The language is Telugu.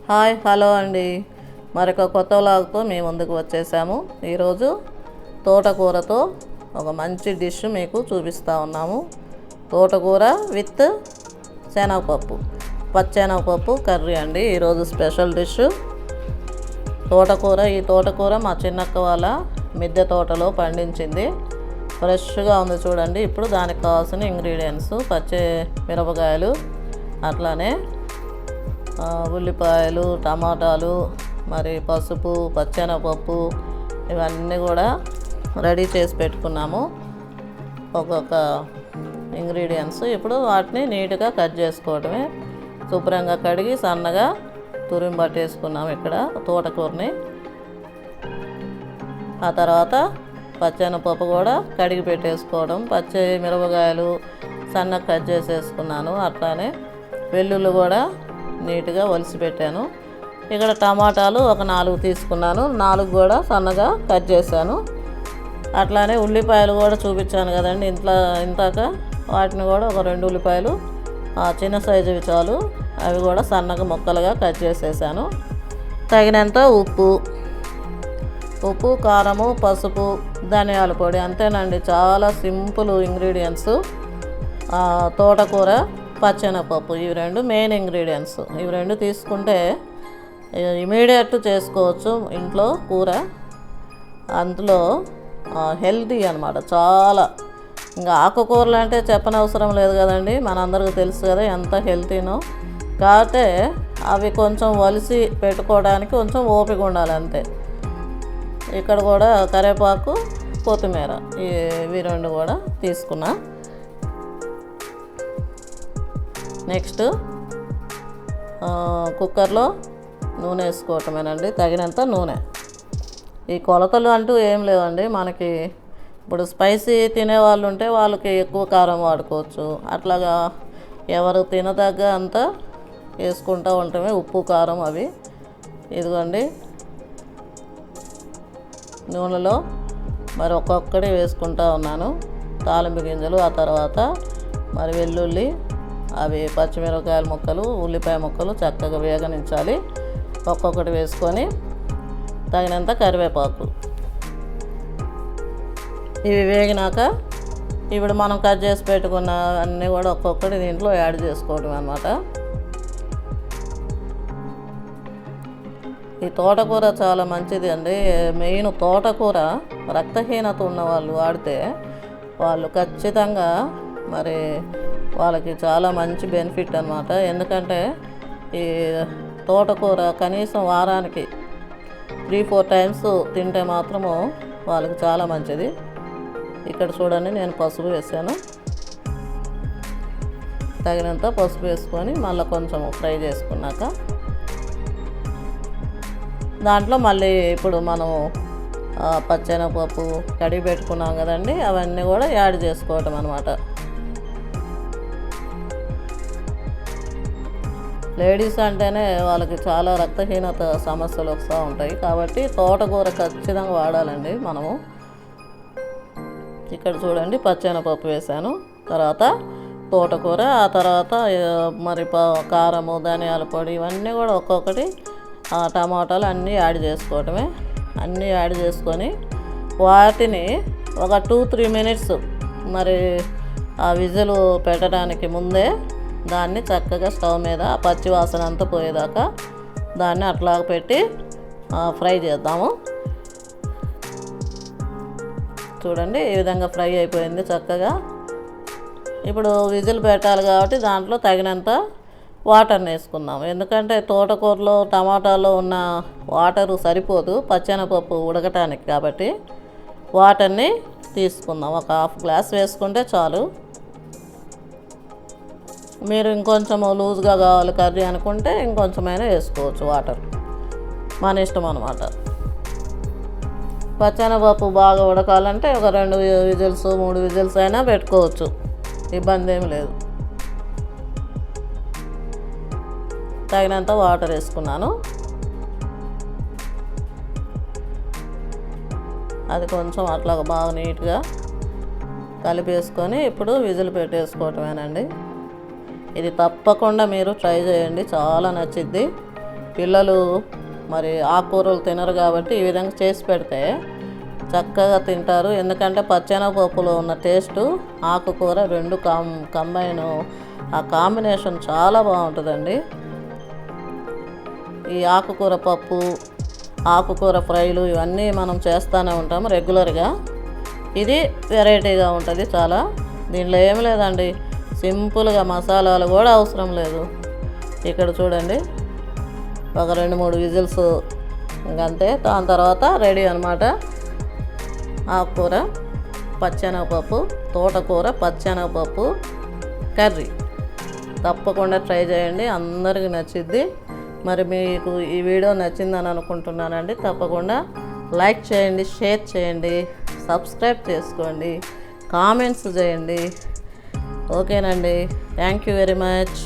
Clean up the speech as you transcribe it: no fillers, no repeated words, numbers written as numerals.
హాయ్ హలో అండి. మరొక కొత్త వ్లాగ్తో మీ ముందుకు వచ్చేసాము. ఈరోజు తోటకూరతో ఒక మంచి డిష్ మీకు చూపిస్తూ ఉన్నాము. తోటకూర విత్ శనగపప్పు, పచ్చెనగపప్పు కర్రీ అండి ఈరోజు స్పెషల్ డిష్. ఈ తోటకూర మా చిన్నక్క వాళ్ళ మిద్దె తోటలో పండించింది. ఫ్రెష్గా ఉంది చూడండి. ఇప్పుడు దానికి కావాల్సిన ఇంగ్రీడియంట్స్ పచ్చి మిరపకాయలు, అట్లానే ఉల్లిపాయలు, టమాటాలు, మరి పసుపు, పచ్చెనగపప్పు ఇవన్నీ కూడా రెడీ చేసి పెట్టుకున్నాము. ఒక్కొక్క ఇంగ్రీడియంట్స్ ఇప్పుడు వాటిని నీట్గా కట్ చేసుకోవడమే. శుభ్రంగా కడిగి సన్నగా తురిమి పట్టేసుకున్నాము ఇక్కడ తోటకూరని. ఆ తర్వాత పచ్చెనగపప్పు కూడా కడిగి పెట్టేసుకోవడం, పచ్చి మిరపకాయలు సన్నగా కట్ చేసేసుకున్నాను. అట్లానే వెల్లుల్లి కూడా నీట్గా ఒలిసి పెట్టాను. ఇక్కడ టమాటాలు ఒక 4 తీసుకున్నాను, 4 కూడా సన్నగా కట్ చేశాను. అట్లానే ఉల్లిపాయలు కూడా చూపించాను కదండి ఇంతాక, వాటిని కూడా ఒక 2 ఉల్లిపాయలు చిన్న సైజువి చాలు, అవి కూడా సన్నగా ముక్కలుగా కట్ చేసేసాను. తగినంత ఉప్పు, కారము, పసుపు, ధనియాల పొడి, అంతేనండి. చాలా సింపుల్ ఇంగ్రీడియంట్స్. తోటకూర, పచ్చెనగపప్పు ఇవి 2 మెయిన్ ఇంగ్రీడియంట్స్. ఇవి 2 తీసుకుంటే ఇమీడియట్ చేసుకోవచ్చు ఇంట్లో కూర. అందులో హెల్తీ అన్నమాట చాలా. ఇంకా ఆకుకూరలు అంటే చెప్పనవసరం లేదు కదండి, మనందరికీ తెలుసు కదా ఎంత హెల్తీనో. కాకపోతే అవి కొంచెం వలిసి పెట్టుకోవడానికి కొంచెం ఓపిక ఉండాలి అంతే. ఇక్కడ కూడా కరివేపాకు, కొత్తిమీర ఇవి 2 కూడా తీసుకున్నా. నెక్స్ట్ కుక్కర్లో నూనె వేసుకోవటమేనండి, తగినంత నూనె. ఈ కొలతలు అంటూ ఏం లేవండి మనకి. ఇప్పుడు స్పైసీ తినేవాళ్ళు ఉంటే వాళ్ళకి ఎక్కువ కారం వాడుకోవచ్చు. అట్లాగా ఎవరు తినదగ్గ అంత వేసుకుంటూ ఉంటామే ఉప్పు, కారం అవి. ఇదిగోండి నూనెలో మరి ఒక్కొక్కటి వేసుకుంటూ ఉన్నాను. తాలింపు గింజలు, ఆ తర్వాత మరి వెల్లుల్లి, అవి పచ్చిమిరపకాయల ముక్కలు, ఉల్లిపాయ ముక్కలు చక్కగా వేగనించాలి. ఒక్కొక్కటి వేసుకొని తగినంత కరివేపాకు. ఇవి వేగినాక ఇప్పుడు మనం కట్ చేసి పెట్టుకున్న అన్నీ కూడా ఒక్కొక్కటి దీంట్లో యాడ్ చేసుకోవడం అన్నమాట. ఈ తోటకూర చాలా మంచిది అండి. మెయిన్ తోటకూర రక్తహీనత ఉన్న వాళ్ళు వాడితే వాళ్ళు ఖచ్చితంగా మరి వాళ్ళకి చాలా మంచి బెనిఫిట్ అన్నమాట. ఎందుకంటే ఈ తోటకూర కనీసం వారానికి 3-4 టైమ్స్ తింటే మాత్రము వాళ్ళకి చాలా మంచిది. ఇక్కడ చూడండి నేను పసుపు వేసాను. తగినంత పసుపు వేసుకొని మళ్ళీ కొంచెం ఫ్రై చేసుకున్నాక దాంట్లో మళ్ళీ ఇప్పుడు మనం పచ్చెనగపప్పు కడిగి పెట్టుకున్నాం కదండి, అవన్నీ కూడా యాడ్ చేసుకోవటం అన్నమాట. లేడీస్ అంటేనే వాళ్ళకి చాలా రక్తహీనత సమస్యలు వస్తూ ఉంటాయి. కాబట్టి తోటకూర ఖచ్చితంగా వాడాలండి మనము. ఇక్కడ చూడండి పచ్చెనగపప్పు వేసాను, తర్వాత తోటకూర, ఆ తర్వాత మరి కారము, ధనియాల పొడి ఇవన్నీ కూడా ఒక్కొక్కటి, టమాటాలు అన్నీ యాడ్ చేసుకోవటమే. అన్నీ యాడ్ చేసుకొని వాటిని ఒక 2-3 మినిట్స్ మరి ఆ విజిల్ పెట్టడానికి ముందే దాన్ని చక్కగా స్టవ్ మీద పచ్చి వాసన అంతా పోయేదాకా దాన్ని అట్లా పెట్టి ఫ్రై చేద్దాము. చూడండి ఈ విధంగా ఫ్రై అయిపోయింది చక్కగా. ఇప్పుడు విజిల్ పెట్టాలి కాబట్టి దాంట్లో తగినంత వాటర్ని వేసుకుందాం. ఎందుకంటే తోటకూరలో, టమాటాలో ఉన్న వాటరు సరిపోదు పచ్చెనగపప్పు ఉడకటానికి. కాబట్టి వాటర్ని తీసుకుందాం. ఒక 1/2 గ్లాస్ వేసుకుంటే చాలు. మీరు ఇంకొంచెం లూజ్గా కావాలి కర్రీ అనుకుంటే ఇంకొంచెమైనా వేసుకోవచ్చు వాటర్, మన ఇష్టం అన్నమాట. పచ్చెనగపప్పు బాగా ఉడకాలంటే ఒక 2 విజిల్స్ 3 విజిల్స్ అయినా పెట్టుకోవచ్చు, ఇబ్బంది ఏమి లేదు. తగినంత వాటర్ వేసుకున్నాను. అది కొంచెం అట్లా బాగా నీట్గా కలిపేసుకొని ఇప్పుడు విజిల్ పెట్టేసుకోవటమేనండి. ఇది తప్పకుండా మీరు ట్రై చేయండి, చాలా నచ్చిద్ది. పిల్లలు మరి ఆకుకూరలు తినరు కాబట్టి ఈ విధంగా చేసి పెడితే చక్కగా తింటారు. ఎందుకంటే పచ్చెనగపప్పులో ఉన్న టేస్టు ఆకుకూర రెండు కంబైన్, ఆ కాంబినేషన్ చాలా బాగుంటుందండి. ఈ ఆకుకూర పప్పు, ఆకుకూర ఫ్రైలు ఇవన్నీ మనం చేస్తూనే ఉంటాము రెగ్యులర్గా. ఇది వెరైటీగా ఉంటుంది చాలా. దీనిలో ఏమి లేదండి, సింపుల్గా మసాలాలు కూడా అవసరం లేదు. ఇక్కడ చూడండి, ఒక 2-3 విజిల్స్ ఇంకంతే. దాని తర్వాత రెడీ అనమాట ఆకుకూర పచ్చెనగపప్పు, తోటకూర పచ్చెనగపప్పు కర్రీ. తప్పకుండా ట్రై చేయండి, అందరికీ నచ్చిద్ది. మరి మీకు ఈ వీడియో నచ్చిందని అనుకుంటున్నానండి. తప్పకుండా లైక్ చేయండి, షేర్ చేయండి, సబ్స్క్రైబ్ చేసుకోండి, కామెంట్స్ చేయండి. ఓకేనండి, థ్యాంక్ యూ వెరీ మచ్.